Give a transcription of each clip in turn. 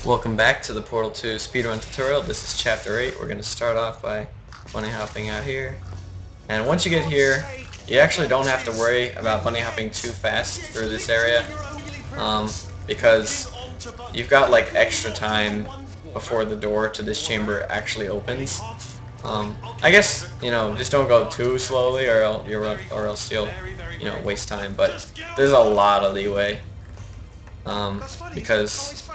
Welcome back to the Portal 2 Speedrun tutorial. This is Chapter 8. We're going to start off by bunny hopping out here. And once you get here, you actually don't have to worry about bunny hopping too fast through this area, because you've got like extra time before the door to this chamber actually opens. I guess, just don't go too slowly or else you'll, waste time, but there's a lot of leeway. Because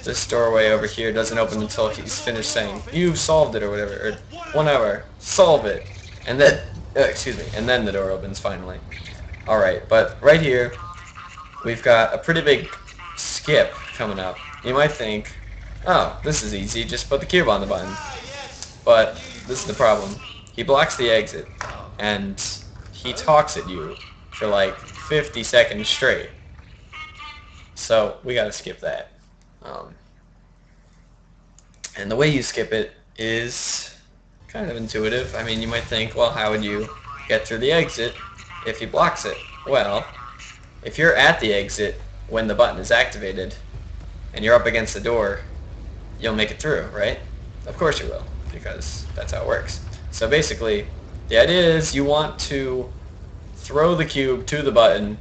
this doorway over here doesn't open until he's finished saying, "You've solved it," or whatever, or whatever, solve it, and then, and then the door opens finally. Alright, but right here, we've got a pretty big skip coming up. You might think, oh, this is easy, just put the cube on the button. But this is the problem. He blocks the exit, and he talks at you for like 50 seconds straight. So we gotta skip that. And the way you skip it is kind of intuitive. I mean, you might think, well, how would you get through the exit if he blocks it? Well, if you're at the exit when the button is activated and you're up against the door, you'll make it through, right? Of course you will, because that's how it works. So basically, the idea is you want to throw the cube to the button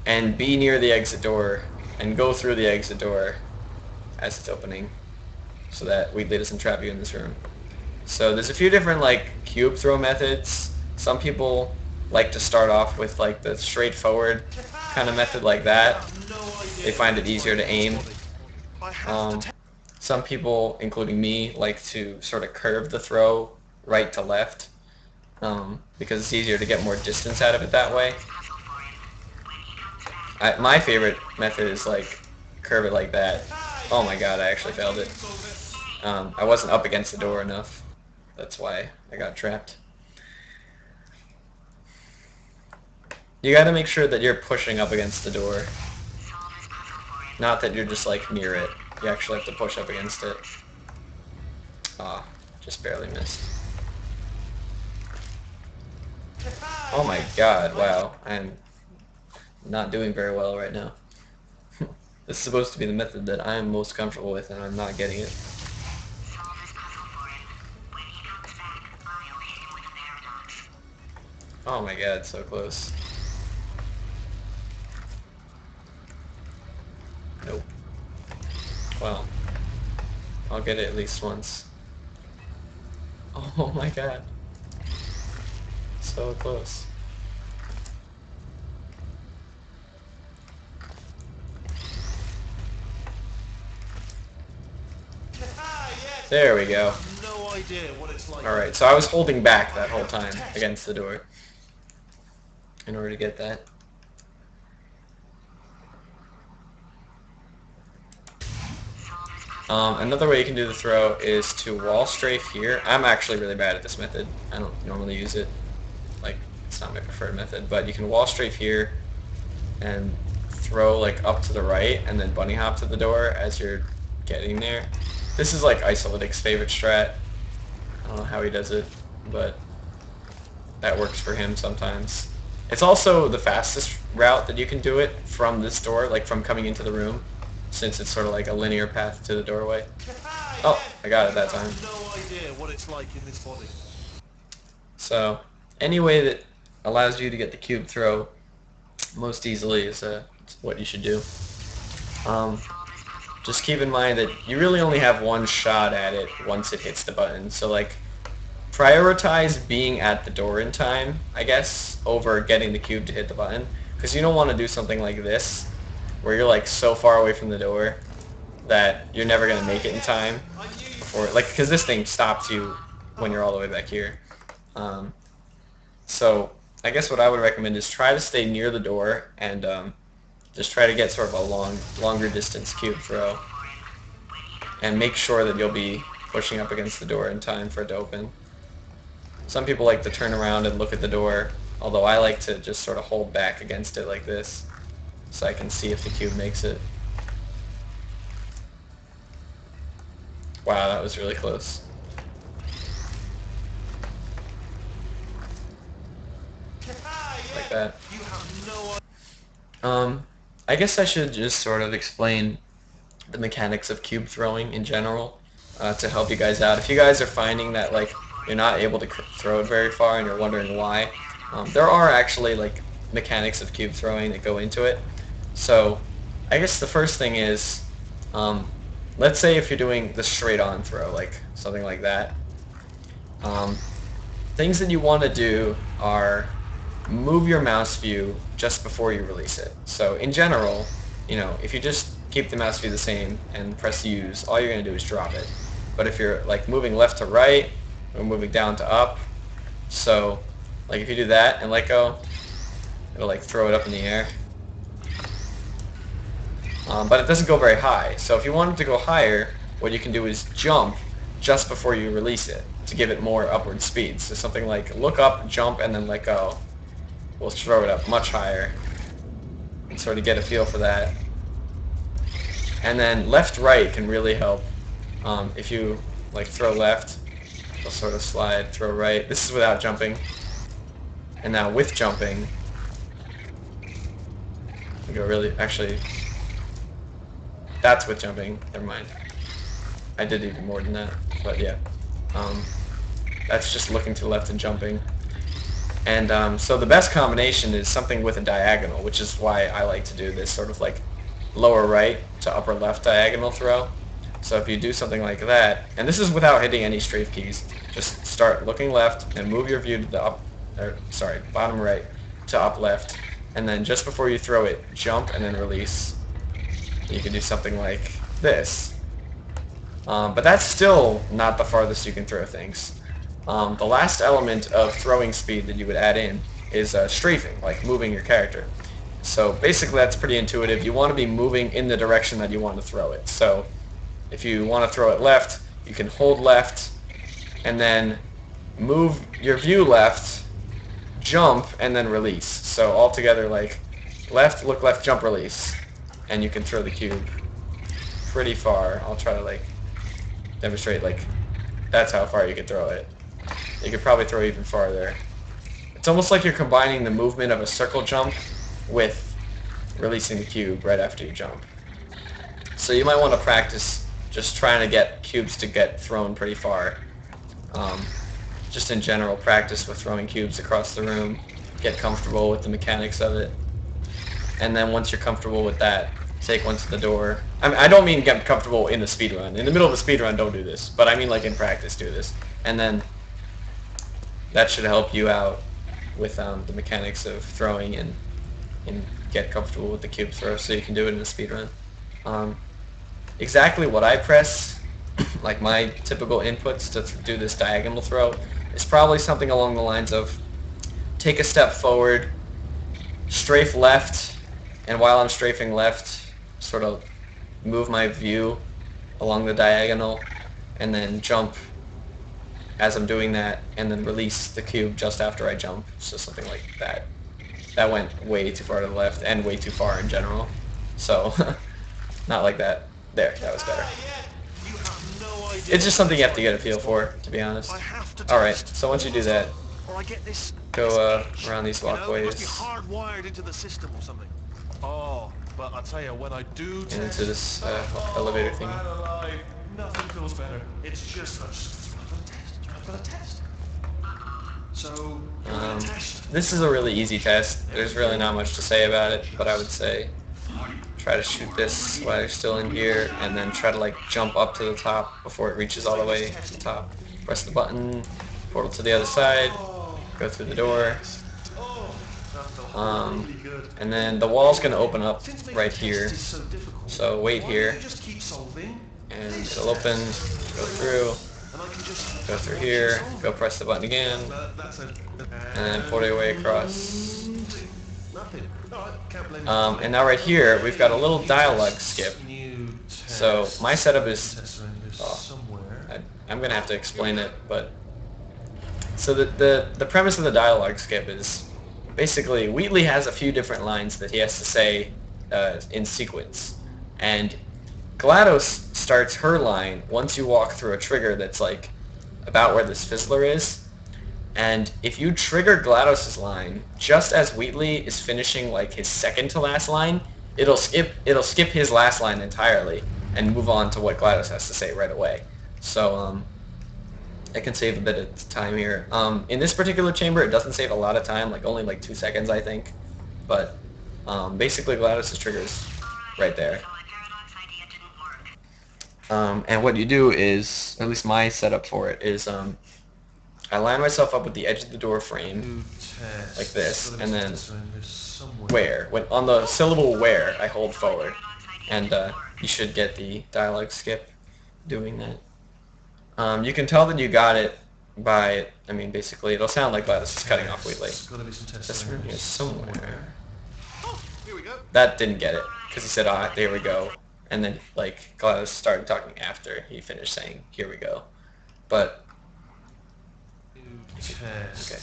and be near the exit door and go through the exit door as it's opening so that Wheatley doesn't trap you in this room. So there's a few different cube throw methods. Some people like to start off with the straightforward kind of method like that. They find it easier to aim. Some people, including me, like to sort of curve the throw right to left because it's easier to get more distance out of it that way. My favorite method is curve it like that. Oh my god, I actually failed it. I wasn't up against the door enough. That's why I got trapped. You gotta make sure that you're pushing up against the door. Not that you're just near it. You actually have to push up against it. Ah, just barely missed. Oh my god, wow. I'm not doing very well right now. This is supposed to be the method that I am most comfortable with, and I'm not getting it. Oh my god, so close. Nope. Well, I'll get it at least once. Oh my god. So close. There we go. Alright, so I was holding back that whole time against the door in order to get that. Another way you can do the throw is to wall strafe here. I'm actually really bad at this method. I don't normally use it. It's not my preferred method, but you can wall strafe here and throw up to the right and then bunny hop to the door as you're getting there. This is Isolytic's favorite strat. I don't know how he does it, but that works for him sometimes. It's also the fastest route that you can do it from this door, from coming into the room, since it's sort of a linear path to the doorway. Oh, I got it that time. So, any way that allows you to get the cube throw most easily is what you should do. Just keep in mind that you really only have one shot at it once it hits the button. So prioritize being at the door in time, I guess, over getting the cube to hit the button. Because you don't want to do something like this, where you're so far away from the door that you're never going to make it in time. Because this thing stops you when you're all the way back here. So I guess what I would recommend is try to stay near the door and just try to get sort of a longer distance cube throw, and make sure that you'll be pushing up against the door in time for it to open. Some people like to turn around and look at the door, although I like to just sort of hold back against it like this so I can see if the cube makes it. Wow, that was really close. Like that. I guess I should just sort of explain the mechanics of cube throwing in general to help you guys out. If you guys are finding that like you're not able to throw it very far and you're wondering why, there are actually like mechanics of cube throwing that go into it. So I guess the first thing is, let's say if you're doing the straight on throw, like something like that, things that you want to do are move your mouse view just before you release it. So in general, you know, if you just keep the mouse view the same and press use, all you're going to do is drop it. But if you're like moving left to right or moving down to up, so like if you do that and let go, it'll like throw it up in the air. But it doesn't go very high. So if you want it to go higher, what you can do is jump just before you release it to give it more upward speed. So something like look up, jump, and then let go will throw it up much higher and sort of get a feel for that. And then left-right can really help. If you like throw left, it'll sort of slide, throw right. This is without jumping. And now with jumping, you go really, actually, that's with jumping, never mind. I did even more than that, but yeah. That's just looking to the left and jumping. And so the best combination is something with a diagonal, which is why I like to do this sort of like lower right to upper left diagonal throw. So if you do something like that, and this is without hitting any strafe keys, just start looking left and move your view to the bottom right to up left, and then just before you throw it, jump and then release. You can do something like this. But that's still not the farthest you can throw things. The last element of throwing speed that you would add in is strafing, like moving your character. So basically that's pretty intuitive. You want to be moving in the direction that you want to throw it. So if you want to throw it left, you can hold left and then move your view left, jump, and then release. So all together like left, look left, jump, release. And you can throw the cube pretty far. I'll try to like demonstrate, like that's how far you can throw it. You could probably throw even farther. It's almost like you're combining the movement of a circle jump with releasing the cube right after you jump. So you might want to practice just trying to get cubes to get thrown pretty far. Just in general, practice with throwing cubes across the room. Get comfortable with the mechanics of it. And then once you're comfortable with that, take one to the door. I don't mean get comfortable in the speedrun. In the middle of a speedrun, don't do this. But I mean like in practice, do this. And then that should help you out with the mechanics of throwing and get comfortable with the cube throw so you can do it in a speedrun. Exactly what I press, like my typical inputs to do this diagonal throw, is probably something along the lines of take a step forward, strafe left, and while I'm strafing left, sort of move my view along the diagonal, and then jump as I'm doing that, and then release the cube just after I jump. So something like that. That went way too far to the left, and way too far in general. So, not like that. There, that was better. It's just something you have to get a feel for, to be honest. Alright, so once you do that, go around these walkways. Hardwired into the system or something. Oh, but I tell you, when I do and into this elevator thing. Nothing feels better. It's just I've got a test. So this is a really easy test. There's really not much to say about it, but I would say try to shoot this while you're still in here, and then try to like jump up to the top before it reaches all the way to the top. Press the button, portal to the other side, go through the door. And then the wall's going to open up right here, so wait here, and it'll open, go through here, go press the button again, and then pull your way across. And now right here, we've got a little dialogue skip. So my setup is, I'm going to have to explain it, but so the premise of the dialogue skip is, basically, Wheatley has a few different lines that he has to say in sequence. And GLaDOS starts her line once you walk through a trigger that's like about where this fizzler is. And if you trigger GLaDOS's line just as Wheatley is finishing like his second to last line, it'll skip his last line entirely and move on to what GLaDOS has to say right away. So it can save a bit of time here. In this particular chamber, it doesn't save a lot of time, like only like 2 seconds, I think. But basically, GLaDOS's trigger's right there. And what you do is, at least my setup for it is, I line myself up with the edge of the door frame, like this, and then where. On the syllable where, I hold forward. And you should get the dialogue skip doing that. You can tell that you got it by, I mean, basically, it'll sound like GLaDOS is cutting off Wheatley. This room here somewhere. That didn't get it, because he said, ah, there we go. And then, like, GLaDOS started talking after he finished saying, here we go. But, okay.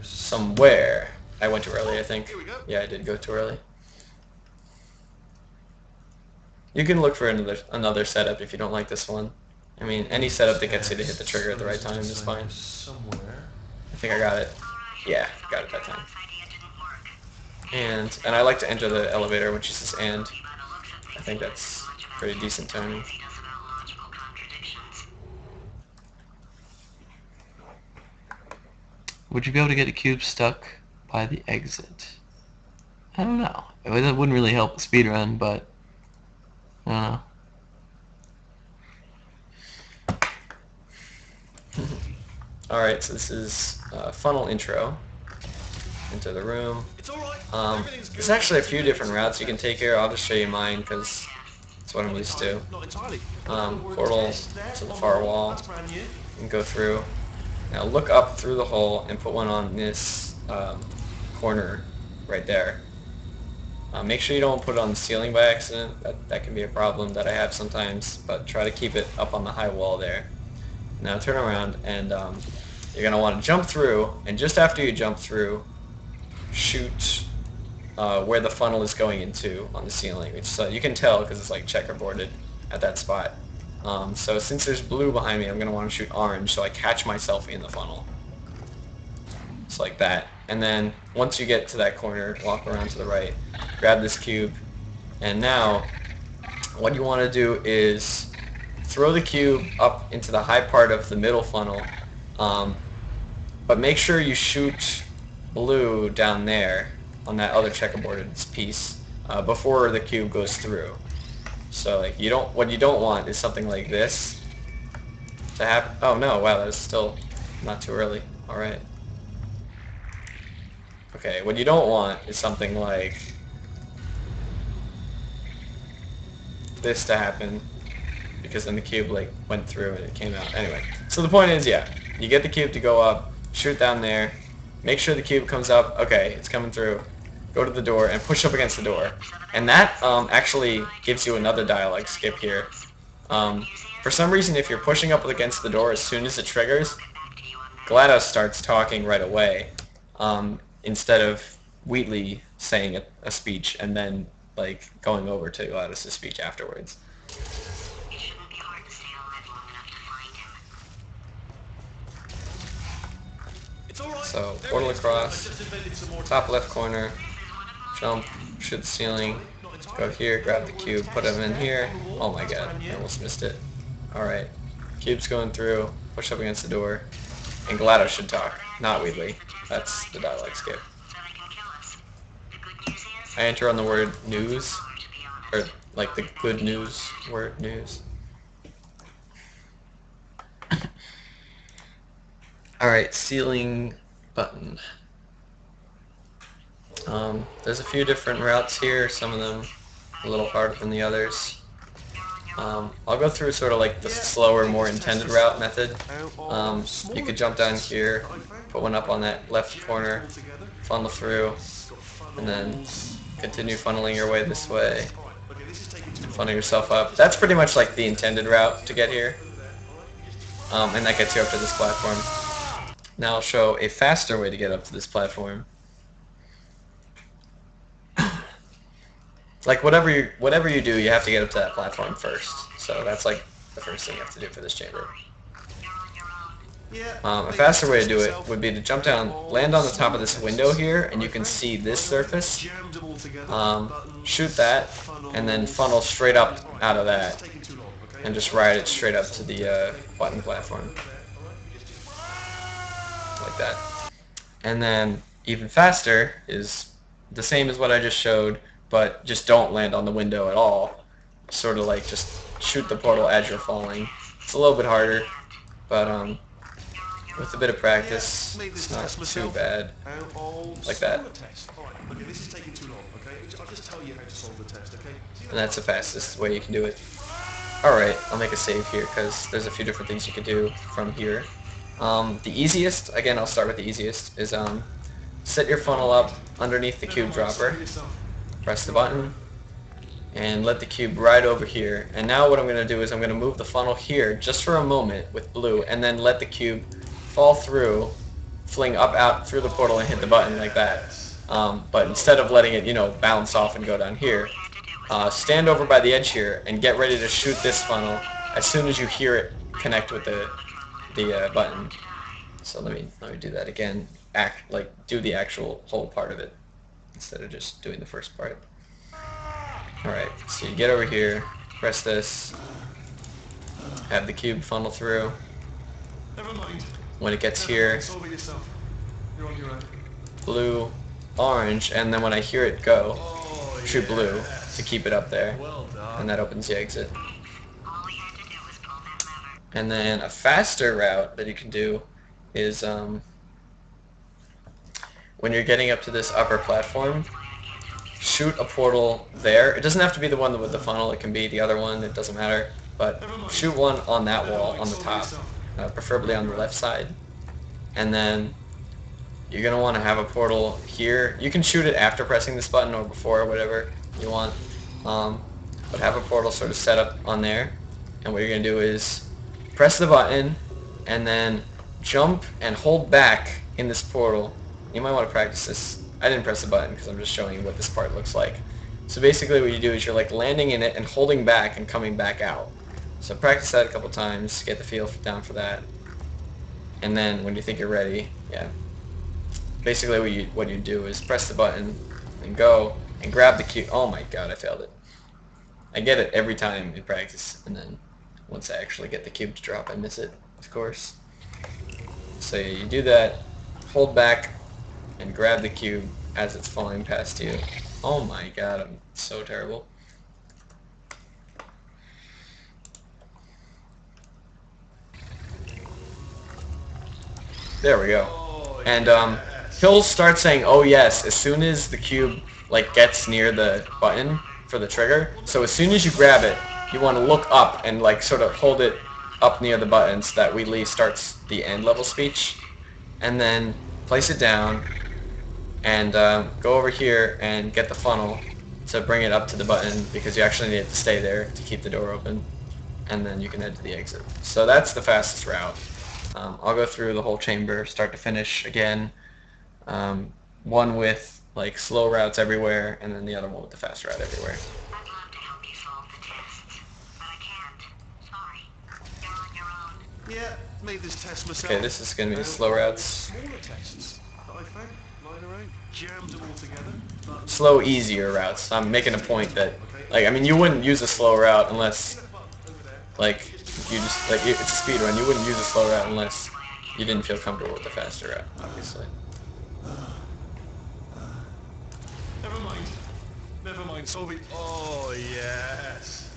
Somewhere. I went too early, I think. Yeah, I did go too early. You can look for another setup if you don't like this one. I mean, any setup that gets you to hit the trigger at the right time is fine. I think I got it. Yeah, got it that time. And I like to enter the elevator when she says and. I think that's pretty decent timing. Would you be able to get a cube stuck by the exit? I don't know. That wouldn't really help the speedrun, but I don't know. Alright, so this is funnel intro into the room. There's actually a few different routes you can take here. I'll just show you mine because that's what I'm used to. Portal to the far wall and go through. Now look up through the hole and put one on this corner right there. Make sure you don't put it on the ceiling by accident. That can be a problem that I have sometimes, but try to keep it up on the high wall there. Now turn around and you're going to want to jump through, and just after you jump through, shoot where the funnel is going into on the ceiling. Which you can tell because it's like checkerboarded at that spot. So since there's blue behind me, I'm going to want to shoot orange so I catch myself in the funnel. Just like that. And then once you get to that corner, walk around to the right, grab this cube, and now what you want to do is throw the cube up into the high part of the middle funnel, but make sure you shoot blue down there on that other checkerboarded piece before the cube goes through. So like what you don't want is something like this to happen. Oh no, wow, that's still not too early. All right. Okay, what you don't want is something like this to happen, because then the cube like went through and it came out. Anyway, so the point is, yeah, you get the cube to go up, shoot down there, make sure the cube comes up. Okay, it's coming through. Go to the door and push up against the door. And that actually gives you another dialogue skip here. For some reason, if you're pushing up against the door as soon as it triggers, GLaDOS starts talking right away, instead of Wheatley saying a speech and then like going over to GLaDOS' speech afterwards. So portal across, top left corner, jump, shoot the ceiling, go here, grab the cube, put him in here. Oh my god, I almost missed it. Alright, cube's going through, push up against the door, and GLaDOS should talk, not Wheatley. That's the dialogue skip. I enter on the word news, or like the good news word news. Alright, ceiling button. There's a few different routes here, some of them a little harder than the others. I'll go through sort of like the slower, more intended route method. You could jump down here, put one up on that left corner, funnel through, and then continue funneling your way this way. Funnel yourself up. That's pretty much like the intended route to get here. And that gets you up to this platform. Now I'll show a faster way to get up to this platform. Like whatever you do, you have to get up to that platform first. So that's like the first thing you have to do for this chamber. A faster way to do it would be to jump down, land on the top of this window here, and you can see this surface. Shoot that, and then funnel straight up out of that, and just ride it straight up to the button platform, like that. And then even faster is the same as what I just showed, but just don't land on the window at all. Sort of like just shoot the portal as you're falling. It's a little bit harder, but with a bit of practice, it's not too bad. Like that. And that's the fastest way you can do it. Alright, I'll make a save here because there's a few different things you can do from here. The easiest, again I'll start with the easiest, is set your funnel up underneath the cube dropper, press the button, and let the cube ride over here. And now what I'm going to do is I'm going to move the funnel here just for a moment with blue, and then let the cube fall through, fling up out through the portal and hit the button like that. But instead of letting it, bounce off and go down here, stand over by the edge here and get ready to shoot this funnel as soon as you hear it connect with the button. So let me do that again. Do the actual whole part of it instead of just doing the first part. Alright, so you get over here, press this, have the cube funnel through. When it gets here, blue, orange, and then when I hear it go, shoot blue to keep it up there, and that opens the exit. And then a faster route that you can do is when you're getting up to this upper platform, shoot a portal there. It doesn't have to be the one with the funnel, it can be the other one, it doesn't matter. But shoot one on that wall, on the top, preferably on the left side. And then you're going to want to have a portal here. You can shoot it after pressing this button or before, whatever you want. But have a portal sort of set up on there. And what you're going to do is press the button and then jump and hold back in this portal. You might want to practice this. I didn't press the button because I'm just showing you what this part looks like. So basically what you do is you're like landing in it and holding back and coming back out. So practice that a couple times, get the feel down for that. And then when you think you're ready, basically what you do is press the button and go and grab the cube. Oh my god, I failed it. I get it every time in practice, and then once I actually get the cube to drop, I miss it, of course. So you do that, hold back, and grab the cube as it's falling past you. Oh my god, I'm so terrible. There we go. And he'll start saying, oh yes, as soon as the cube gets near the button for the trigger. So as soon as you grab it, you want to look up and sort of hold it up near the button so that Wheatley starts the end level speech. And then place it down and go over here and get the funnel to bring it up to the button because you actually need it to stay there to keep the door open. And then you can head to the exit. So that's the fastest route. I'll go through the whole chamber, start to finish again. One with slow routes everywhere, and then the other one with the fast route everywhere. I'd love to help you solve the tests, but I can't. Sorry. You're on your own. Yeah, made this test myself. Okay, this is going to be the slow routes. Smaller tests that I found lying around, jammed them all together. Slow, easier routes. I'm making a point that, you wouldn't use a slow route unless, it's a speedrun. You wouldn't use a slow route unless you didn't feel comfortable with the faster route, obviously. Never mind, Sophie. Oh yes.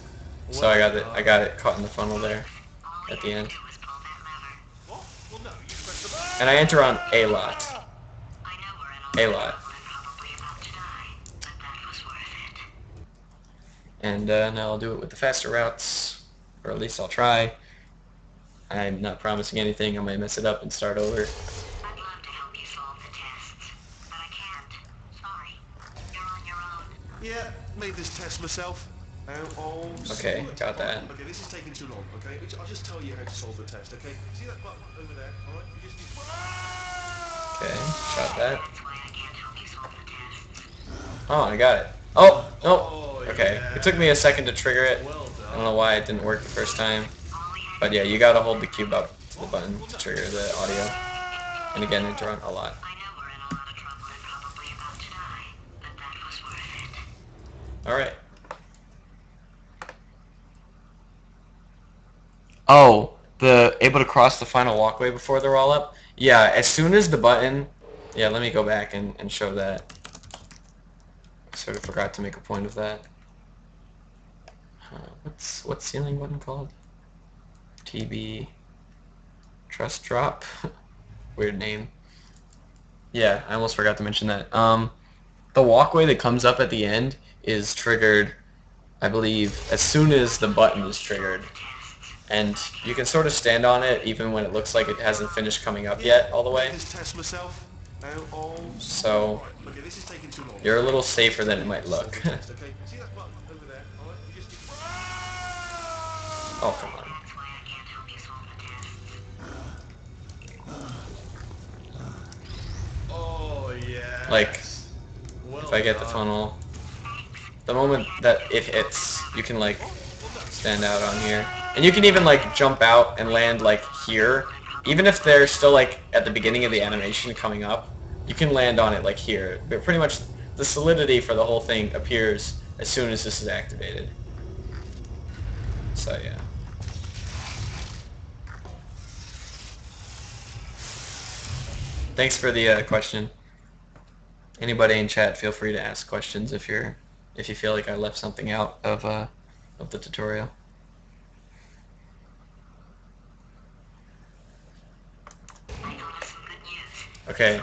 So I got it caught in the funnel there at the end. What? Well, no, you press the button. And I enter on a lot. A lot. And now I'll do it with the faster routes, or at least I'll try. I'm not promising anything. I might mess it up and start over. I'd love to help you solve the tests, but I can't. Sorry. You're on your own. Yeah, made this test myself. Okay, got that. Okay, this is taking too long, okay? I'll just tell you how to solve the test, okay? See that button over there? Alright, you just need... Okay, shot that. That's why I can't help you solve the test. Oh, I got it. Oh, no. Oh, Okay, yeah. it took me a second to trigger it. Well I done. don't know why it didn't work the first time. But yeah, you gotta hold the cube up to the button to trigger the audio. And again, I drone a lot. I know we're in a lot of trouble and probably about to die, but that was worth it. Alright. Oh, the able to cross the final walkway before they're all up? Yeah, as soon as the button... Yeah, let me go back and show that. I sort of forgot to make a point of that. What's ceiling button called? TB... Trust drop? Weird name. Yeah, I almost forgot to mention that. The walkway that comes up at the end is triggered, I believe, as soon as the button is triggered. And you can sort of stand on it even when it looks like it hasn't finished coming up yet all the way. This test myself. So Okay, this is taking too long. you're a little safer than it might look. Okay, see that button over there? Alright, you just... Oh, come on. That's why I can't help you solve the test. Oh, yeah. Like, if I get the funnel, the moment that it hits, you can like stand out on here. And you can even like jump out and land like here. Even if they're still like at the beginning of the animation coming up, you can land on it like here. But pretty much the solidity for the whole thing appears as soon as this is activated. So yeah. Thanks for the question. Anybody in chat, feel free to ask questions if you feel like I left something out of the tutorial. Okay,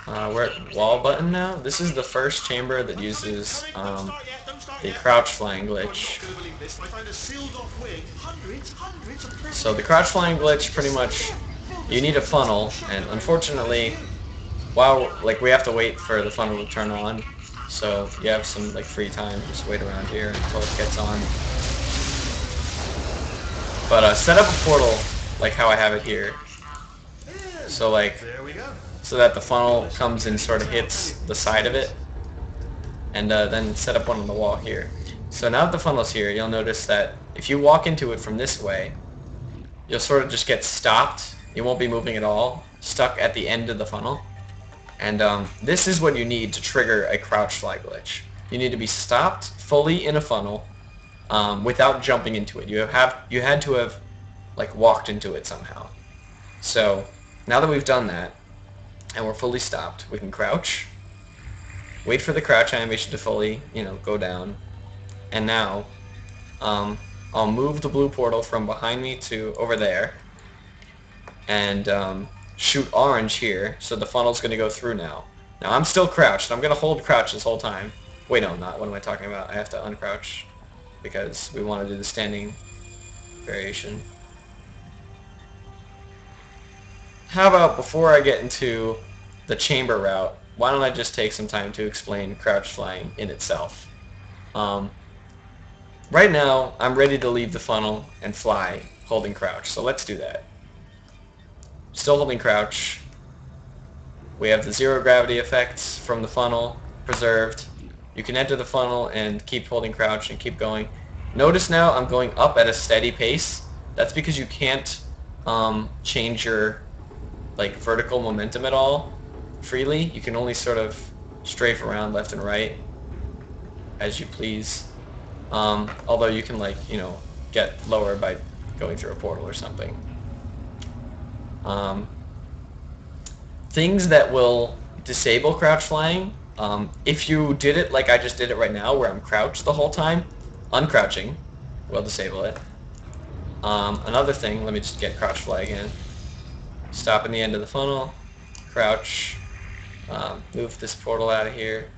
we're at wall button now. This is the first chamber that uses the crouch flying glitch. So the crouch flying glitch, pretty much, you need a funnel, and unfortunately, we have to wait for the funnel to turn on. So you have some like free time, just wait around here until it gets on. But set up a portal like how I have it here. So like, so that the funnel comes and sort of hits the side of it, and then set up one on the wall here. So now that the funnel's here, you'll notice that if you walk into it from this way, you'll sort of just get stopped. You won't be moving at all, stuck at the end of the funnel. And this is what you need to trigger a crouch fly glitch. You need to be stopped fully in a funnel without jumping into it. You had to have like walked into it somehow. So now that we've done that and we're fully stopped, we can crouch, wait for the crouch animation to fully, go down, and now I'll move the blue portal from behind me to over there, and shoot orange here, so the funnel's going to go through now. Now I'm still crouched. I'm going to hold crouch this whole time. Wait, no, I'm not. What am I talking about? I have to uncrouch because we want to do the standing variation. How about before I get into the chamber route, why don't I just take some time to explain crouch flying in itself. Right now, I'm ready to leave the funnel and fly holding crouch, so let's do that. Still holding crouch. We have the zero gravity effects from the funnel preserved. You can enter the funnel and keep holding crouch and keep going. Notice now I'm going up at a steady pace. That's because you can't change your vertical momentum at all freely. You can only sort of strafe around left and right as you please. Although you can get lower by going through a portal or something. Things that will disable crouch flying, if you did it like I just did it right now, where I'm crouched the whole time, uncrouching will disable it. Another thing, let me just get crouch fly again. Stop in the end of the funnel, crouch, move this portal out of here,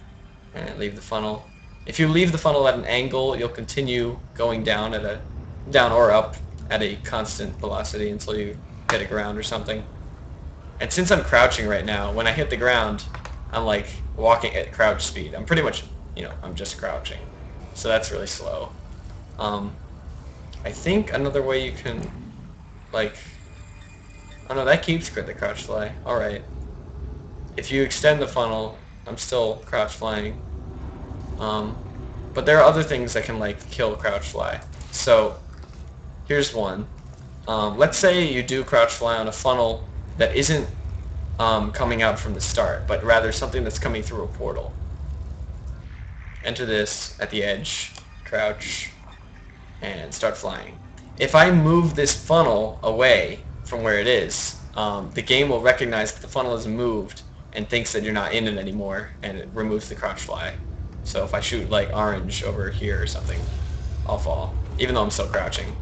and leave the funnel. If you leave the funnel at an angle, you'll continue going down or up at a constant velocity until you hit a ground or something. And since I'm crouching right now, when I hit the ground, I'm walking at crouch speed. I'm pretty much, I'm just crouching. So that's really slow. I think another way you can, oh no, that keeps the crouch fly. Alright. If you extend the funnel, I'm still crouch flying. But there are other things that can kill crouch fly. So here's one. let's say you do crouch fly on a funnel that isn't coming out from the start, but rather something that's coming through a portal. Enter this at the edge, crouch, and start flying. If I move this funnel away from where it is, the game will recognize that the funnel is moved and thinks that you're not in it anymore, and it removes the crouch fly. So if I shoot like orange over here or something, I'll fall, even though I'm still crouching.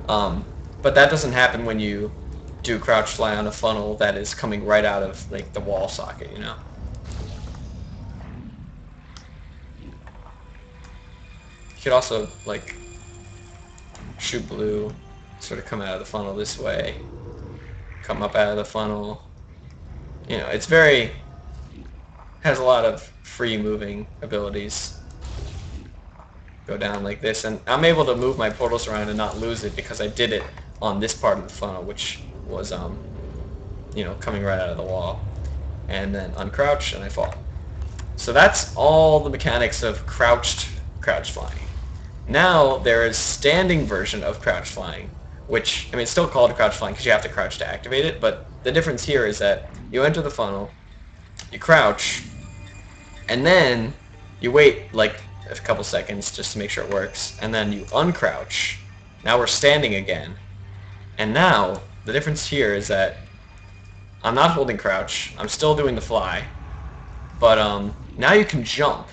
But that doesn't happen when you do crouch fly on a funnel that is coming right out of like the wall socket, you know? You could also like shoot blue, sort of come out of the funnel this way, come up out of the funnel. You know, it's very, has a lot of free moving abilities. Go down like this, and I'm able to move my portals around and not lose it because I did it on this part of the funnel, which was, you know, coming right out of the wall. And then uncrouch, and I fall. So that's all the mechanics of crouch flying. Now there is standing version of crouch flying, which, I mean, it's still called crouch flying because you have to crouch to activate it, but the difference here is that you enter the funnel, you crouch, and then you wait like a couple seconds just to make sure it works, and then you uncrouch. Now we're standing again. And now the difference here is that I'm not holding crouch, I'm still doing the fly, but now you can jump.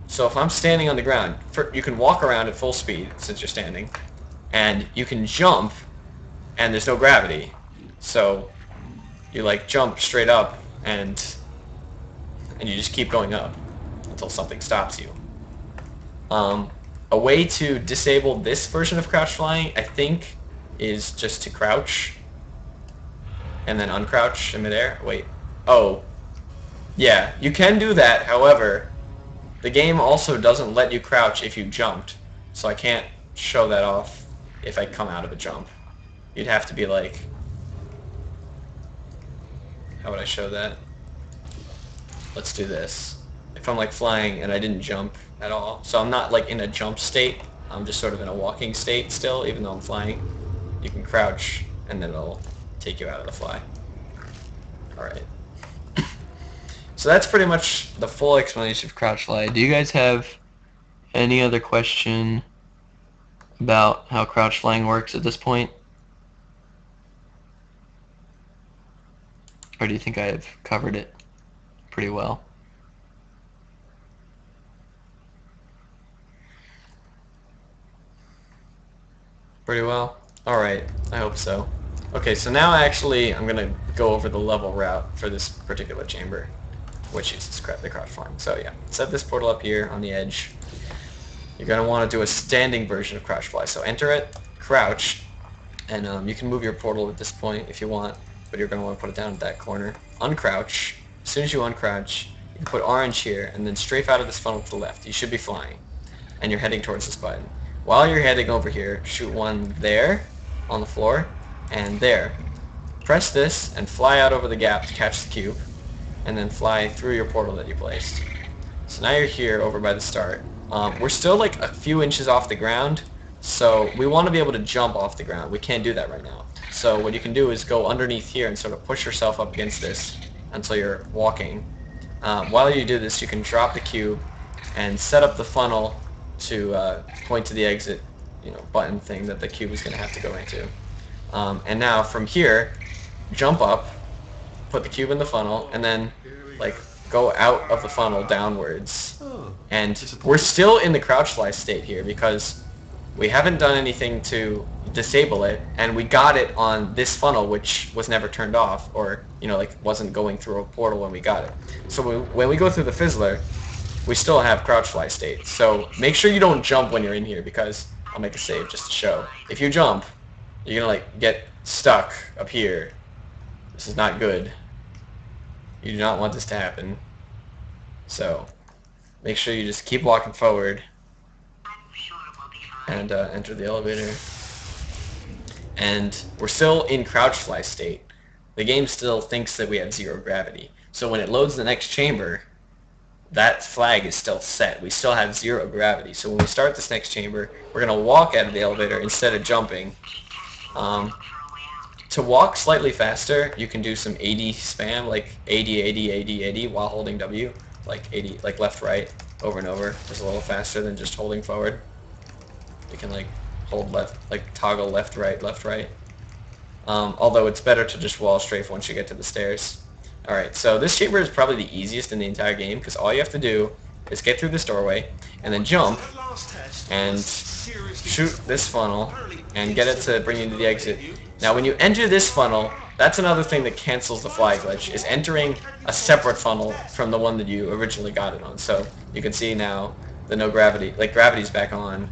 So if I'm standing on the ground, you can walk around at full speed since you're standing, and you can jump, and there's no gravity. So you like jump straight up, and you just keep going up until something stops you. A way to disable this version of crouch flying, I think, is just to crouch and then uncrouch in midair. Wait. Oh. Yeah, you can do that. However, the game also doesn't let you crouch if you jumped. So I can't show that off if I come out of a jump. You'd have to be like... How would I show that? Let's do this. If I'm like flying and I didn't jump at all, so I'm not like in a jump state, I'm just sort of in a walking state still, even though I'm flying, you can crouch and then it'll take you out of the fly. Alright. So that's pretty much the full explanation of crouch fly. Do you guys have any other question about how crouch flying works at this point? Or do you think I have covered it pretty well? Pretty well? Alright, I hope so. Okay, so now actually I'm going to go over the level route for this particular chamber, which uses the crouch flying. So yeah, set this portal up here on the edge. You're going to want to do a standing version of crouch fly. So enter it, crouch, and you can move your portal at this point if you want, but you're going to want to put it down at that corner. Uncrouch. As soon as you uncrouch, you can put orange here, and then strafe out of this funnel to the left. You should be flying, and you're heading towards this button. While you're heading over here, shoot one there on the floor and there. Press this and fly out over the gap to catch the cube, and then fly through your portal that you placed. So now you're here over by the start. We're still like a few inches off the ground, so we want to be able to jump off the ground. We can't do that right now. So what you can do is go underneath here and sort of push yourself up against this until you're walking. While you do this, you can drop the cube and set up the funnel to point to the exit, button thing that the cube is going to have to go into. And now from here, jump up, put the cube in the funnel, and then like go out of the funnel downwards. And we're still in the crouch fly state here because we haven't done anything to disable it, and we got it on this funnel, which was never turned off, or wasn't going through a portal when we got it. So when we go through the fizzler, we still have crouch fly state. So make sure you don't jump when you're in here, because I'll make a save just to show. If you jump, you're gonna get stuck up here. This is not good. You do not want this to happen. So make sure you just keep walking forward and enter the elevator. And we're still in crouch fly state. The game still thinks that we have zero gravity. So when it loads the next chamber, that flag is still set. We still have 0 gravity. So when we start this next chamber, we're going to walk out of the elevator instead of jumping. To walk slightly faster, you can do some 80 spam, like 80, 80, 80, 80 while holding W, like 80, like left, right, over and over. It's a little faster than just holding forward. You can like hold left, like toggle left, right, left, right. Although it's better to just wall strafe once you get to the stairs. Alright, so this chamber is probably the easiest in the entire game because all you have to do is get through this doorway and then jump and shoot this funnel and get it to bring you to the exit. Now when you enter this funnel, that's another thing that cancels the fly glitch, is entering a separate funnel from the one that you originally got it on. So you can see now the no gravity, like gravity's back on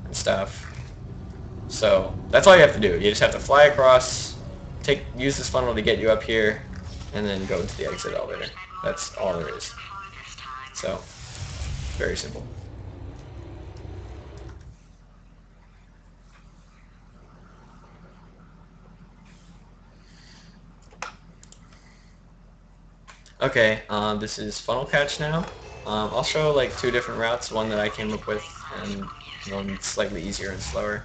and stuff. So that's all you have to do. You just have to fly across, use this funnel to get you up here, and then go into the exit elevator. That's all there is. So, very simple. Okay, this is funnel catch now. I'll show like 2 different routes, one that I came up with and one slightly easier and slower.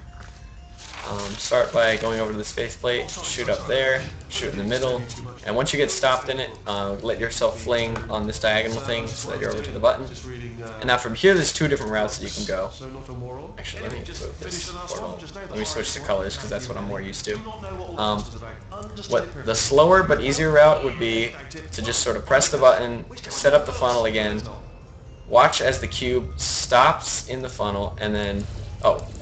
Start by going over to the space plate, shoot up there, shoot in the middle, and once you get stopped in it, let yourself fling on this diagonal thing so that you're over to the button. And now from here there's 2 different routes that you can go. Actually, let me move this portal. Let me switch to colors because that's what I'm more used to. What the slower but easier route would be to just sort of press the button, set up the funnel again, watch as the cube stops in the funnel, and then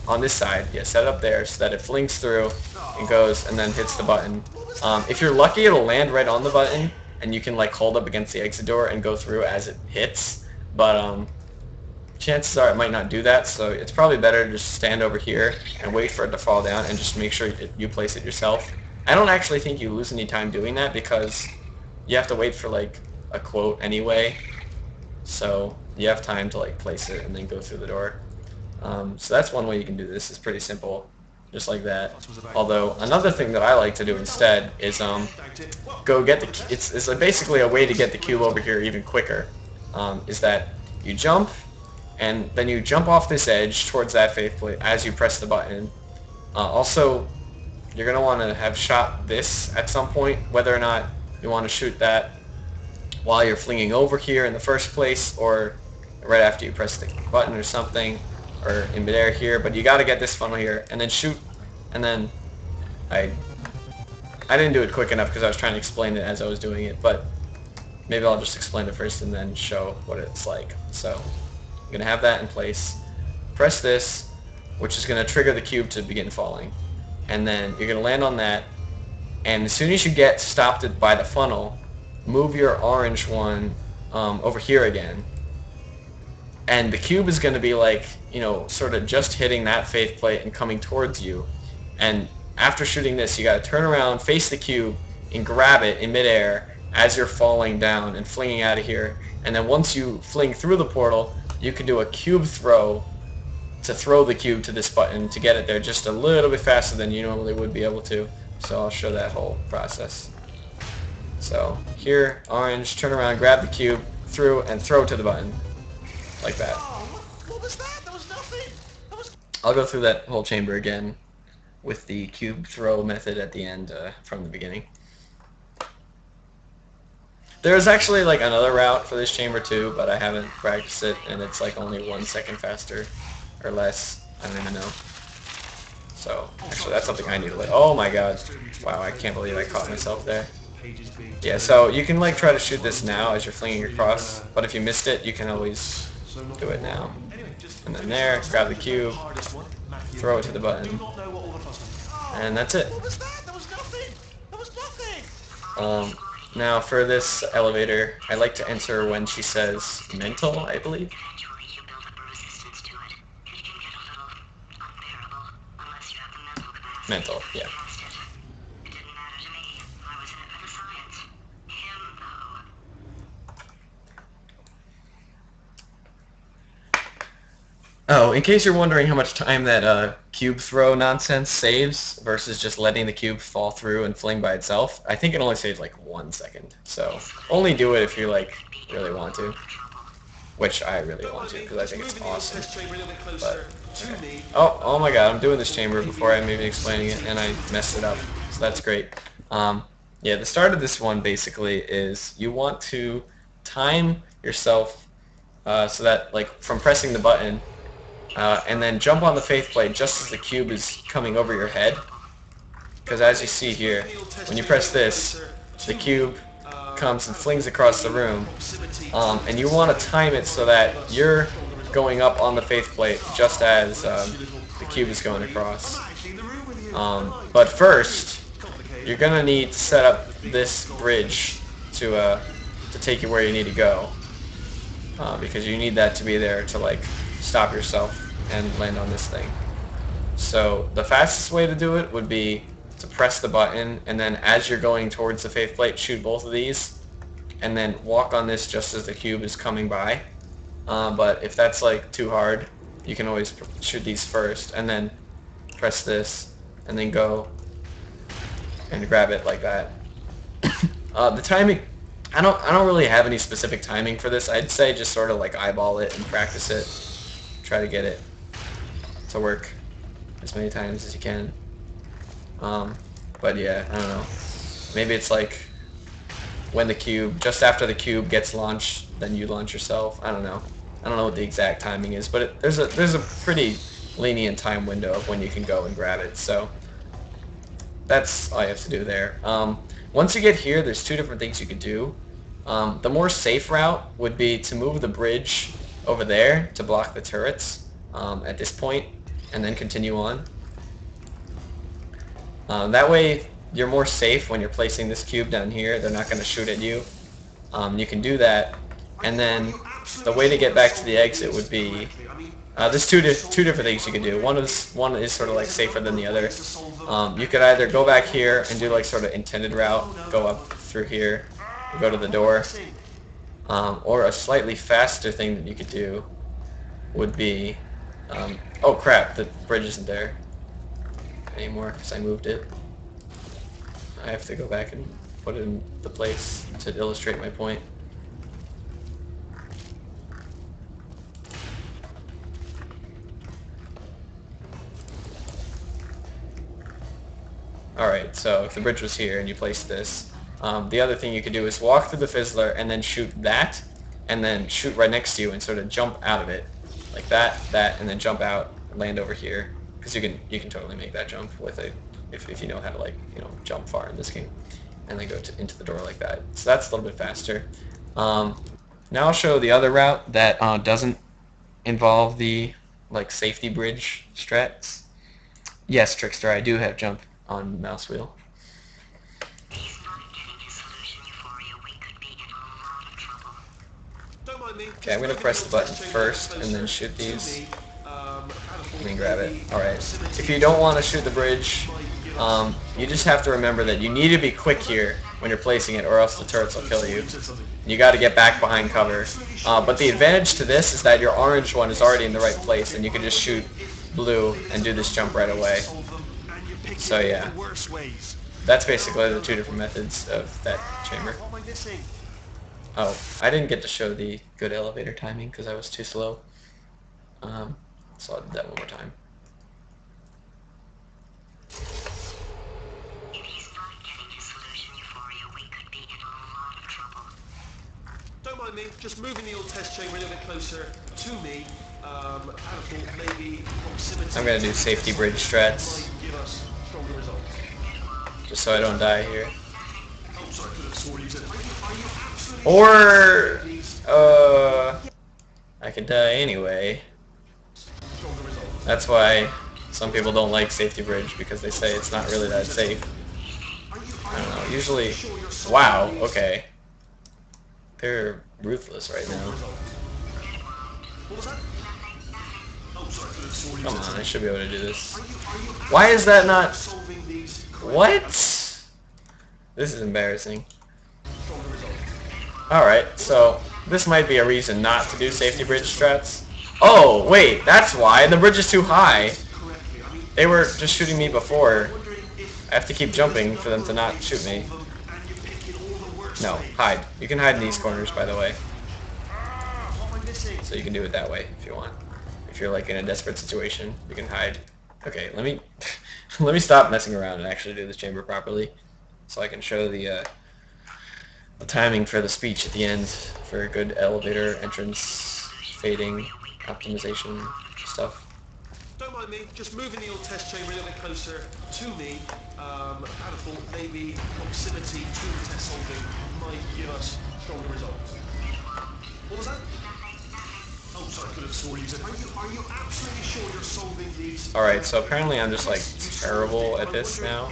on this side, yeah, set it up there so that it flings through and goes and then hits the button. If you're lucky, it'll land right on the button and you can like hold up against the exit door and go through as it hits. But chances are it might not do that, so it's probably better to just stand over here and wait for it to fall down and just make sure you place it yourself. I don't actually think you lose any time doing that because you have to wait for like a quote anyway, so you have time to like place it and then go through the door. So that's one way you can do this. It's pretty simple, just like that. Although another thing that I like to do instead is go get the. It's basically a way to get the cube over here even quicker. Is that you jump, and then you jump off this edge towards that faith plate as you press the button. Also, you're gonna want to have shot this at some point, whether or not you want to shoot that while you're flinging over here in the first place, or right after you press the button or something. Or in midair here, but you got to get this funnel here and then shoot, and then I didn't do it quick enough because I was trying to explain it as I was doing it, but maybe I'll just explain it first and then show what it's like. So I'm gonna have that in place, press this, which is gonna trigger the cube to begin falling, and then you're gonna land on that, and as soon as you get stopped by the funnel, move your orange one over here again. And the cube is going to be like, sort of just hitting that faith plate and coming towards you. And after shooting this, you got to turn around, face the cube, and grab it in midair as you're falling down and flinging out of here. And then once you fling through the portal, you can do a cube throw to throw the cube to this button to get it there just a little bit faster than you normally would be able to. So I'll show that whole process. So here, orange, turn around, grab the cube, through, and throw to the button. Like that. What was that? That was nothing. I'll go through that whole chamber again with the cube throw method at the end from the beginning. There's actually like another route for this chamber too, but I haven't practiced it, and it's like only 1 second faster or less. I don't even know. So actually that's something I need to learn. Oh my god. Wow, I can't believe I caught myself there. Yeah, so you can like try to shoot this now as you're flinging across, but if you missed it, you can always do it now. And then there, grab the cube, throw it to the button, and that's it. Now for this elevator, I like to enter when she says mental, I believe. Mental, yeah. Oh, in case you're wondering how much time that cube throw nonsense saves versus just letting the cube fall through and fling by itself, I think it only saves like 1 second. So only do it if you like really want to. which I really want to because I think it's Moving the awesome. test chamber a little bit But closer to me. oh my god, I'm doing this chamber before I'm even explaining it, and I messed it up. So that's great. Yeah, the start of this one basically is you want to time yourself so that like from pressing the button and then jump on the faith plate just as the cube is coming over your head. Because as you see here, when you press this, the cube comes and flings across the room, and you want to time it so that you're going up on the faith plate just as the cube is going across. But first, you're going to need to set up this bridge to take you where you need to go, because you need that to be there to like stop yourself and land on this thing. So the fastest way to do it would be to press the button, and then as you're going towards the faith plate, shoot both of these, and then walk on this just as the cube is coming by. But if that's like too hard, you can always shoot these first, and then press this, and then go and grab it like that. The timing, I don't really have any specific timing for this. I'd say just sort of like eyeball it and practice it. Try to get it to work as many times as you can. But yeah, I don't know. Maybe it's like when the cube, just after the cube gets launched, then you launch yourself. I don't know. I don't know what the exact timing is, but there's a pretty lenient time window of when you can go and grab it. So that's all you have to do there. Once you get here, there's two different things you could do. The more safe route would be to move the bridge over there to block the turrets at this point, and then continue on. That way you're more safe when you're placing this cube down here. They're not going to shoot at you. You can do that, and then the way to get back to the exit would be there's two different things you can do. One is sort of like safer than the other. You could either go back here and do like sort of intended route, go up through here, go to the door, or a slightly faster thing that you could do would be oh crap, the bridge isn't there anymore because I moved it. I have to go back and put it in the place to illustrate my point. Alright, so if the bridge was here and you place this, the other thing you could do is walk through the fizzler and then shoot that, and then shoot right next to you and sort of jump out of it. Like that, and then jump out and land over here. Because you can totally make that jump with it if you know how to, like, you know, jump far in this game, and then go into the door like that. So that's a little bit faster. Now I'll show the other route that doesn't involve the like safety bridge strats. Yes, Trickster, I do have jump on mouse wheel. He's not getting his solution, Euphoria. We could be in a lot of trouble. Don't mind me. Okay, I'm gonna press the button first and then shoot these. And then grab it. Alright. If you don't want to shoot the bridge, you just have to remember that you need to be quick here when you're placing it, or else the turrets will kill you. You got to get back behind cover. But the advantage to this is that your orange one is already in the right place, and you can just shoot blue and do this jump right away. So yeah, that's basically the two different methods of that chamber. Oh, I didn't get to show the good elevator timing because I was too slow. So I'll do that one more time. If he's not getting his solution, Euphoria, we could be in a lot of trouble. Don't mind me. Just moving the old test chamber a little bit closer to me. I thought maybe proximity. I'm gonna do safety bridge strats, might give us stronger results. just so I don't die here. Oh, sorry, I could have sworn you said. Are you absolutely Or I could die anyway. stronger results? That's why some people don't like safety bridge, because they say it's not really that safe. I don't know. Usually, wow. Okay. They're ruthless right now. What was that? Oh, sorry, I could have sworn you Come said. on, I should be able to do this. Are you Why is that not? solving these correctly? What? This is embarrassing. Stronger results. Alright, so this might be a reason not to do safety bridge strats. Oh, wait, that's why. The bridge is too high. Correctly. I mean, They were just shooting me before. wondering if I have to keep jumping for them to not shoot me. and you're picking all the worst No, ways. hide. You can hide in these corners, by the way. What am I missing. So you can do it that way if you want. If you're like in a desperate situation, you can hide. Okay, let me let me stop messing around and actually do this chamber properly, so I can show the timing for the speech at the end for good elevator entrance fading optimization stuff. Don't mind me, just moving the old test chamber a little bit closer to me. I had a thought maybe proximity to the test solving might give us stronger results. What was that? Oh, sorry, I could have sworn you said. Are you absolutely sure you're solving these? Alright, so apparently I'm just like terrible at this now.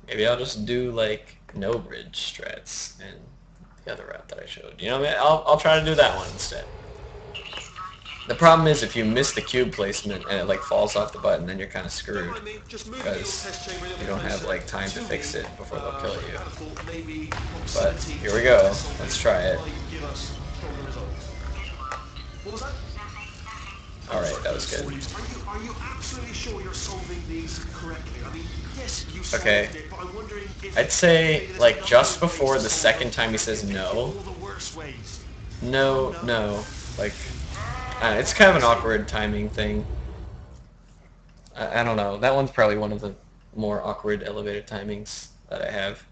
Maybe I'll just do like no bridge strats and the other route that I showed. You know what I mean? I'll try to do that one instead. The problem is if you miss the cube placement and it like falls off the button, then you're kind of screwed because you don't have like time to fix it before they'll kill you. But here we go. Let's try it. What was that? Alright, that was good. Are you absolutely sure you're solving these correctly? I mean, yes, you solved Okay. it, but I'm wondering if I'd say like just before the second time he says no. No. Like, it's kind of an awkward timing thing. I don't know. That one's probably one of the more awkward elevator timings that I have.